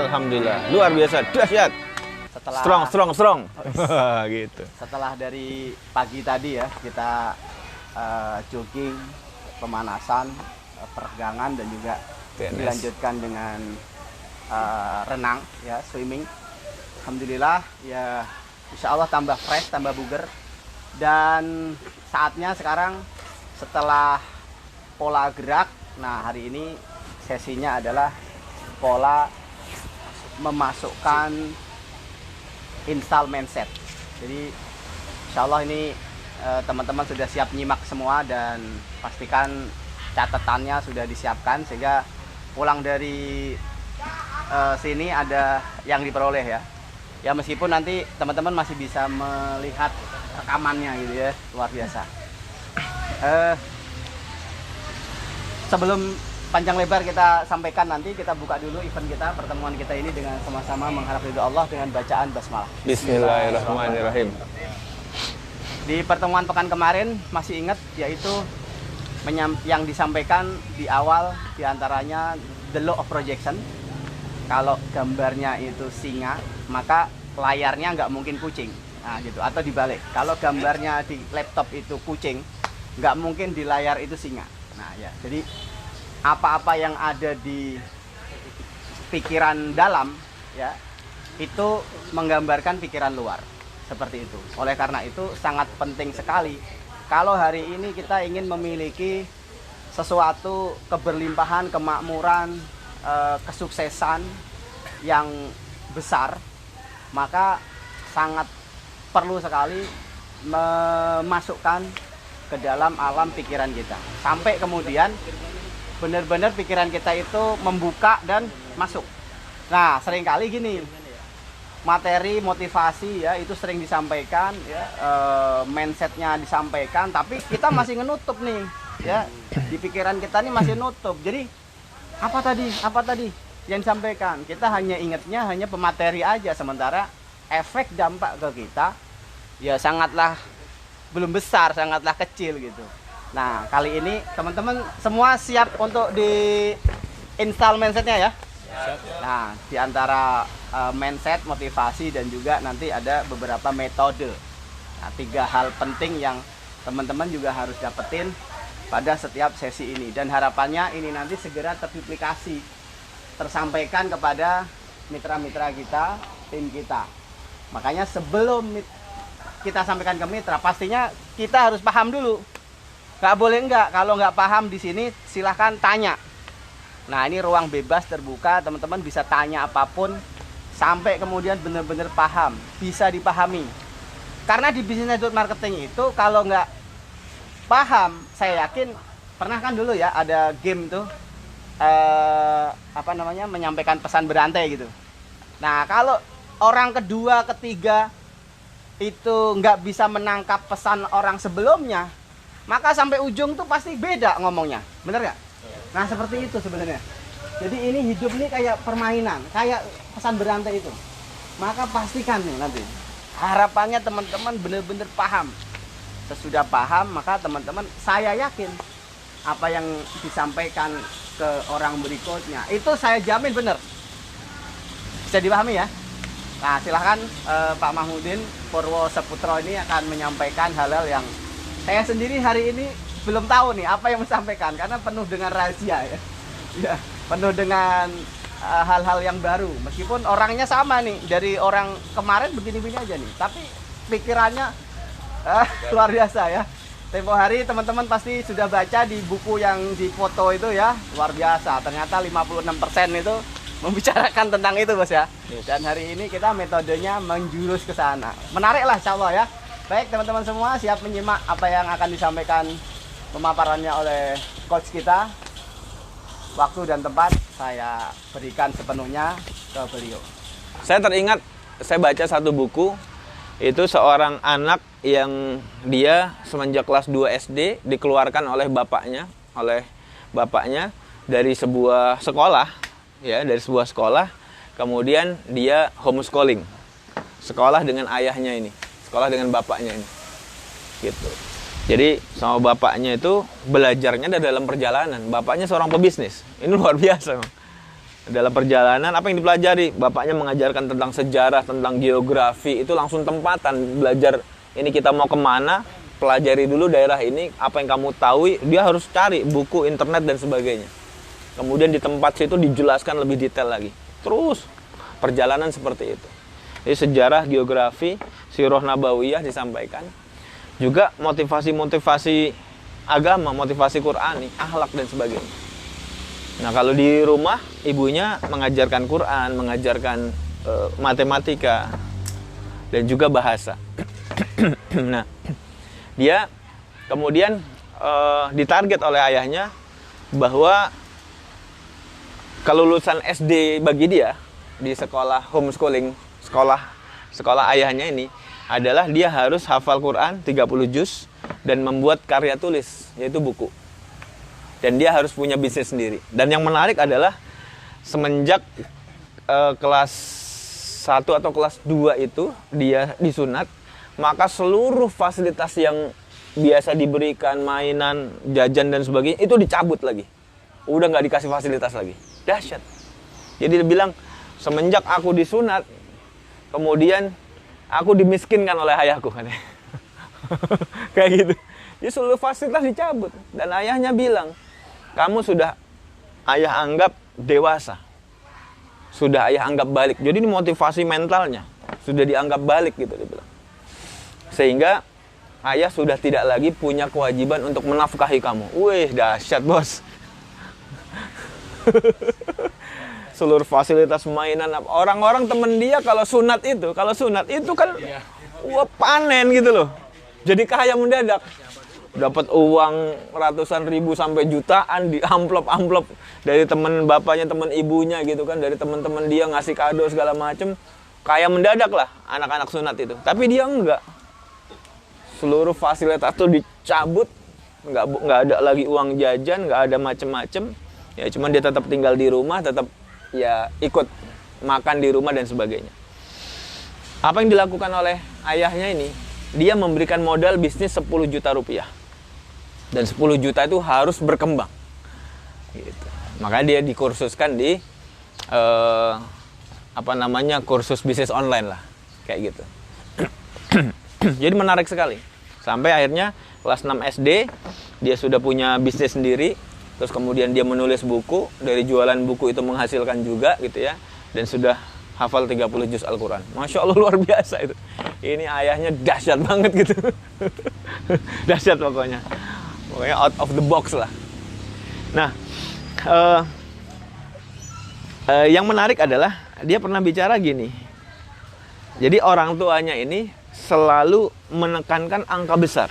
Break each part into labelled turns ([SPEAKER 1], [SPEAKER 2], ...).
[SPEAKER 1] Alhamdulillah, luar biasa, dahsyat. Strong. Gitu.
[SPEAKER 2] Setelah dari pagi tadi ya, kita jogging, pemanasan, peregangan, dan juga dilanjutkan dengan renang, ya, swimming. Alhamdulillah, ya, insya Allah tambah fresh, tambah buger. Dan saatnya sekarang setelah pola gerak, nah hari ini sesinya adalah pola memasukkan install mindset. Jadi insya Allah ini teman-teman sudah siap nyimak semua, dan pastikan catatannya sudah disiapkan sehingga pulang dari sini ada yang diperoleh ya. Ya meskipun nanti teman-teman masih bisa melihat rekamannya gitu ya, luar biasa. Sebelum panjang lebar kita sampaikan, nanti kita buka dulu event kita, pertemuan kita ini dengan sama-sama mengharap ridho Allah dengan bacaan basmalah.
[SPEAKER 1] Bismillahirrahmanirrahim.
[SPEAKER 2] Di pertemuan pekan kemarin masih ingat, yaitu yang disampaikan di awal diantaranya the law of projection. Kalau gambarnya itu singa, maka layarnya nggak mungkin kucing. Nah gitu, atau dibalik. Kalau gambarnya di laptop itu kucing, nggak mungkin di layar itu singa. Nah ya, jadi apa-apa yang ada di pikiran dalam ya, itu menggambarkan pikiran luar, seperti itu. Oleh karena itu sangat penting sekali kalau hari ini kita ingin memiliki sesuatu keberlimpahan, kemakmuran, kesuksesan yang besar, maka sangat perlu sekali memasukkan ke dalam alam pikiran kita, sampai kemudian benar-benar pikiran kita itu membuka dan masuk. Nah, seringkali gini, materi motivasi ya itu sering disampaikan ya, mindsetnya disampaikan, tapi kita masih ngenutup nih ya, di pikiran kita nih masih nutup. Jadi apa tadi yang disampaikan, kita hanya ingatnya hanya pemateri aja, sementara efek dampak ke kita ya sangatlah belum besar, sangatlah kecil gitu. Nah, kali ini teman-teman semua siap untuk di install mindsetnya ya. Nah, di antara mindset, motivasi, dan juga nanti ada beberapa metode. Nah, 3 hal penting yang teman-teman juga harus dapetin pada setiap sesi ini. Dan harapannya ini nanti segera terduplikasi, tersampaikan kepada mitra-mitra kita, tim kita. Makanya sebelum kita sampaikan ke mitra, pastinya kita harus paham dulu. Nggak boleh enggak, kalau nggak paham di sini silahkan tanya. Nah ini ruang bebas terbuka, teman-teman bisa tanya apapun sampai kemudian benar-benar paham, bisa dipahami. Karena di bisnis network marketing itu kalau nggak paham, saya yakin pernah kan dulu ya ada game tuh menyampaikan pesan berantai gitu. Nah kalau orang kedua, ketiga itu nggak bisa menangkap pesan orang sebelumnya, maka sampai ujung tuh pasti beda ngomongnya, bener nggak? Nah seperti itu sebenarnya. Jadi ini hidup nih kayak permainan, kayak pesan berantai itu. Maka pastikan nih nanti, harapannya teman-teman bener-bener paham. Sesudah paham, maka teman-teman, saya yakin apa yang disampaikan ke orang berikutnya itu saya jamin bener. Bisa dipahami ya? Nah silahkan Pak Mahmudin Purwo Seputro ini akan menyampaikan hal-hal yang saya sendiri hari ini belum tahu nih apa yang disampaikan, karena penuh dengan rahasia ya. Ya, penuh dengan hal-hal yang baru. Meskipun orangnya sama nih, dari orang kemarin begini-begini aja nih, tapi pikirannya luar biasa ya. Tempo hari teman-teman pasti sudah baca di buku yang di foto itu ya, luar biasa. Ternyata 56% itu membicarakan tentang itu bos ya. Dan hari ini kita metodenya menjurus ke sana. Menarik lah insya Allah ya. Baik teman-teman semua, siap menyimak apa yang akan disampaikan pemaparannya oleh coach kita. Waktu dan tempat saya berikan sepenuhnya ke beliau.
[SPEAKER 1] Saya teringat, saya baca satu buku, itu seorang anak yang dia semenjak kelas 2 SD dikeluarkan oleh bapaknya dari sebuah sekolah, ya, dari sebuah sekolah, kemudian dia homeschooling, sekolah dengan ayahnya ini, sekolah dengan bapaknya ini, gitu. Jadi sama bapaknya itu belajarnya dalam perjalanan. Bapaknya seorang pebisnis, ini luar biasa, Dalam perjalanan apa yang dipelajari? Bapaknya mengajarkan tentang sejarah, tentang geografi, itu langsung tempatan belajar. Ini kita mau kemana, pelajari dulu daerah ini, apa yang kamu tahu, dia harus cari buku, internet dan sebagainya. Kemudian di tempat situ dijelaskan lebih detail lagi. Terus perjalanan seperti itu. Jadi sejarah, geografi, sirah nabawiyah disampaikan. Juga motivasi-motivasi agama, motivasi Qur'ani, akhlak dan sebagainya. Nah, kalau di rumah ibunya mengajarkan Quran, mengajarkan matematika dan juga bahasa. Nah, dia kemudian ditarget oleh ayahnya bahwa kelulusan SD bagi dia di sekolah homeschooling, sekolah ayahnya ini adalah dia harus hafal Quran 30 juz dan membuat karya tulis, yaitu buku. Dan dia harus punya bisnis sendiri. Dan yang menarik adalah semenjak kelas 1 atau kelas 2 itu dia disunat, maka seluruh fasilitas yang biasa diberikan, mainan, jajan dan sebagainya itu dicabut lagi. Udah nggak dikasih fasilitas lagi. Dahsyat. Jadi dia bilang, semenjak aku disunat, kemudian aku dimiskinkan oleh ayahku. Kayak gitu. Jadi seluruh fasilitas dicabut. Dan ayahnya bilang, kamu sudah ayah anggap dewasa. Sudah ayah anggap balik. Jadi ini motivasi mentalnya. Sudah dianggap balik gitu dia bilang. Sehingga ayah sudah tidak lagi punya kewajiban untuk menafkahi kamu. Wih, dahsyat bos. Seluruh fasilitas mainan. Orang-orang temen dia kalau sunat itu kan wah, panen gitu loh. Jadi kaya mendadak. Dapat uang ratusan ribu sampai jutaan di amplop-amplop dari teman bapaknya, teman ibunya gitu kan, dari teman-teman dia ngasih kado segala macem, kaya mendadak lah anak-anak sunat itu. Tapi dia enggak, seluruh fasilitas tuh dicabut, nggak ada lagi uang jajan, nggak ada macem-macem, ya cuman dia tetap tinggal di rumah, tetap ya ikut makan di rumah dan sebagainya. Apa yang dilakukan oleh ayahnya ini? Dia memberikan modal bisnis 10 juta rupiah. Dan 10 juta itu harus berkembang. Gitu. Makanya dia dikursuskan di kursus bisnis online lah. Kayak gitu. Jadi menarik sekali. Sampai akhirnya kelas 6 SD, dia sudah punya bisnis sendiri. Terus kemudian dia menulis buku. Dari jualan buku itu menghasilkan juga gitu ya. Dan sudah hafal 30 juz Al-Quran. Masya Allah, luar biasa itu. Ini ayahnya dahsyat banget gitu. Dahsyat pokoknya. Pokoknya out of the box lah. Nah, yang menarik adalah dia pernah bicara gini. Jadi orang tuanya ini selalu menekankan angka besar.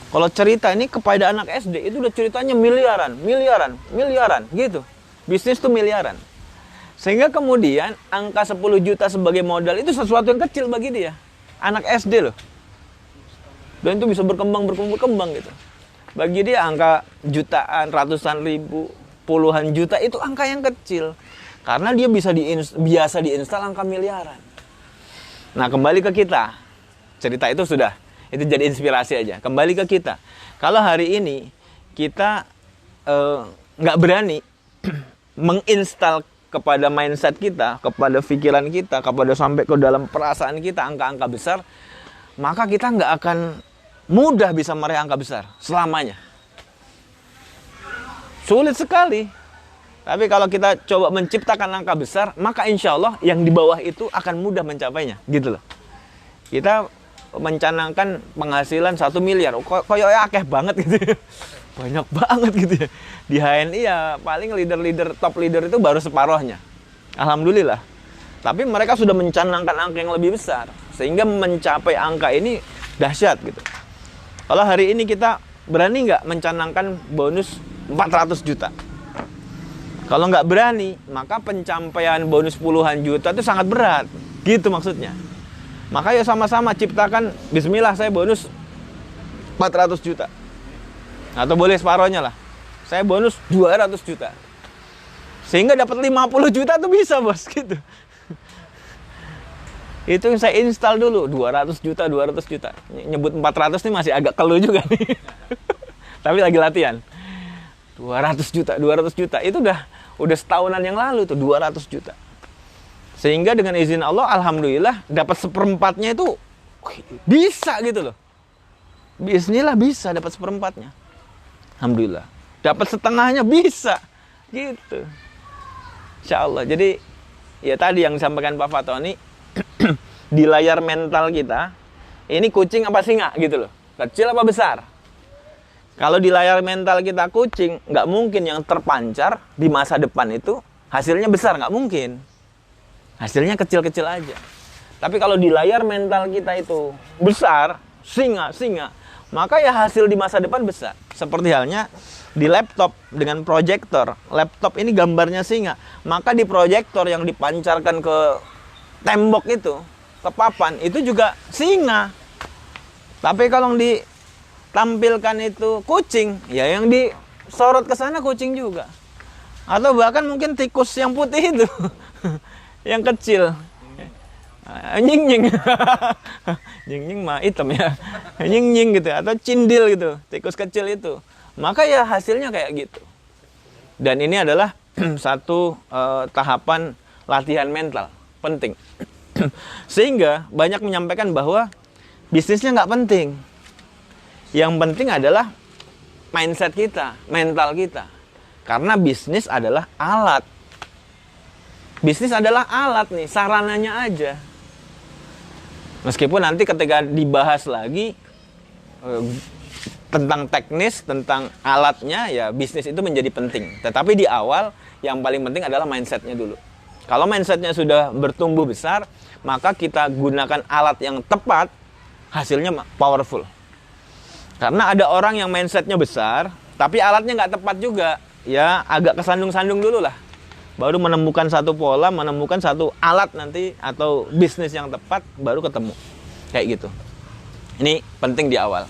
[SPEAKER 1] Kalau cerita ini kepada anak SD itu udah ceritanya miliaran gitu. Bisnis tuh miliaran. Sehingga kemudian angka 10 juta sebagai modal itu sesuatu yang kecil bagi dia. Anak SD loh. Dan itu bisa berkembang gitu. Bagi dia angka jutaan, ratusan ribu, puluhan juta itu angka yang kecil. Karena dia biasa diinstal angka miliaran. Nah, kembali ke kita. Cerita itu sudah, itu jadi inspirasi aja. Kembali ke kita. Kalau hari ini kita nggak berani menginstal kepada mindset kita, kepada pikiran kita, kepada sampai ke dalam perasaan kita angka-angka besar, maka kita nggak akan mudah bisa meraih angka besar selamanya. Sulit sekali. Tapi kalau kita coba menciptakan angka besar, maka insya Allah yang di bawah itu akan mudah mencapainya, gitu loh. Kita mencanangkan penghasilan 1 miliar, kayaknya akeh banget gitu ya. Banyak banget gitu ya. Di HNI ya paling top leader itu baru separohnya. Alhamdulillah. Tapi mereka sudah mencanangkan angka yang lebih besar. Sehingga mencapai angka ini dahsyat gitu. Kalau hari ini kita berani nggak mencanangkan bonus 400 juta? Kalau nggak berani, maka pencapaian bonus puluhan juta itu sangat berat. Gitu maksudnya. Maka ya sama-sama ciptakan, bismillah saya bonus 400 juta. Atau boleh separohnya lah. Saya bonus 200 juta. Sehingga dapat 50 juta tuh bisa bos gitu. Itu yang saya install dulu 200 juta. Nyebut 400 nih masih agak keluh juga nih. Tapi lagi latihan. 200 juta, 200 juta. Itu udah setahunan yang lalu tuh 200 juta. Sehingga dengan izin Allah, alhamdulillah dapat seperempatnya itu bisa gitu loh. Bismillah bisa dapat seperempatnya. Alhamdulillah. Dapat setengahnya bisa gitu. Insya Allah. Jadi ya tadi yang disampaikan Pak Fatoni, di layar mental kita, ini kucing apa singa gitu loh. Kecil apa besar? Kalau di layar mental kita kucing, nggak mungkin yang terpancar di masa depan itu hasilnya besar, nggak mungkin. Hasilnya kecil-kecil aja. Tapi kalau di layar mental kita itu besar, singa, maka ya hasil di masa depan besar. Seperti halnya di laptop dengan proyektor. Laptop ini gambarnya singa, maka di proyektor yang dipancarkan ke tembok itu, ke papan, itu juga singa. Tapi kalau ditampilkan itu kucing, ya yang disorot ke sana kucing juga. Atau bahkan mungkin tikus yang putih itu, yang kecil. Nying-nying. Nying-nying mah hitam ya. Nying-nying gitu, atau cindil gitu, tikus kecil itu. Maka ya hasilnya kayak gitu. Dan ini adalah satu tahapan latihan mental, penting. Sehingga banyak menyampaikan bahwa bisnisnya nggak penting. Yang penting adalah mindset kita, mental kita. Karena bisnis adalah alat. Bisnis adalah alat nih, sarananya aja. Meskipun nanti ketika dibahas lagi tentang teknis, tentang alatnya, ya bisnis itu menjadi penting. Tetapi di awal yang paling penting adalah mindsetnya dulu. Kalau mindsetnya sudah bertumbuh besar, maka kita gunakan alat yang tepat, hasilnya powerful. Karena ada orang yang mindsetnya besar, tapi alatnya nggak tepat juga. Ya agak kesandung-sandung dulu lah. Baru menemukan satu pola, menemukan satu alat nanti, atau bisnis yang tepat, baru ketemu. Kayak gitu. Ini penting di awal.